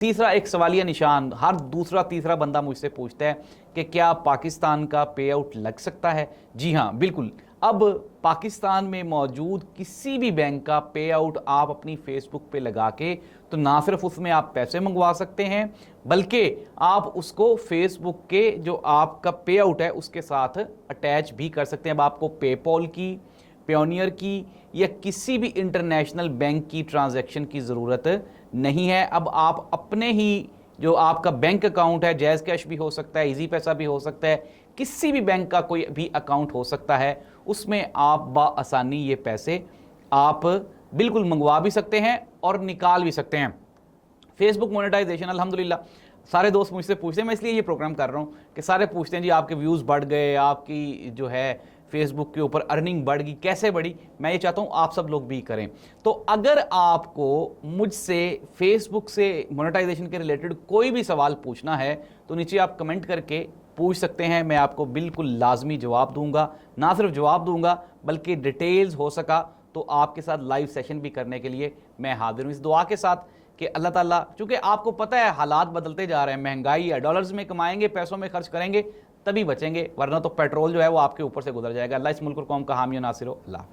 तीसरा एक सवालिया निशान हर दूसरा तीसरा बंदा मुझसे पूछता है कि क्या पाकिस्तान का पे आउट लग सकता है। जी हाँ, बिल्कुल। अब पाकिस्तान में मौजूद किसी भी बैंक का पे आउट आप अपनी फेसबुक पे लगा के तो ना सिर्फ उसमें आप पैसे मंगवा सकते हैं, बल्कि आप उसको फेसबुक के जो आपका पे आउट है उसके साथ अटैच भी कर सकते हैं। अब आपको पेपॉल की, पेयोनियर की या किसी भी इंटरनेशनल बैंक की ट्रांजैक्शन की ज़रूरत नहीं है। अब आप अपने ही जो आपका बैंक अकाउंट है, जैज़ कैश भी हो सकता है, इजी पैसा भी हो सकता है, किसी भी बैंक का कोई भी अकाउंट हो सकता है, उसमें आप बाआसानी ये पैसे आप बिल्कुल मंगवा भी सकते हैं और निकाल भी सकते हैं। फेसबुक मोनेटाइजेशन अल्हम्दुलिल्लाह सारे दोस्त मुझसे पूछते हैं, मैं इसलिए ये प्रोग्राम कर रहा हूँ कि सारे पूछते हैं जी आपके व्यूज़ बढ़ गए, आपकी जो है फेसबुक के ऊपर अर्निंग बढ़ गई, कैसे बढ़ी। मैं ये चाहता हूँ आप सब लोग भी करें। तो अगर आपको मुझसे फेसबुक से मोनेटाइजेशन के रिलेटेड कोई भी सवाल पूछना है तो नीचे आप कमेंट करके पूछ सकते हैं, मैं आपको बिल्कुल लाजमी जवाब दूंगा। ना सिर्फ जवाब दूंगा बल्कि डिटेल्स हो सका तो आपके साथ लाइव सेशन भी करने के लिए मैं हाजिर हूँ, इस दुआ के साथ कि अल्लाह ताला, चूंकि आपको पता है हालात बदलते जा रहे हैं, महंगाई है, डॉलर्स में कमाएंगे, पैसों में खर्च करेंगे तभी बचेंगे, वरना तो पेट्रोल जो है वो आपके ऊपर से गुजर जाएगा। अल्लाह इस मुल्क और कौम का हामी नासिर हो। अल्लाह हाफिज़।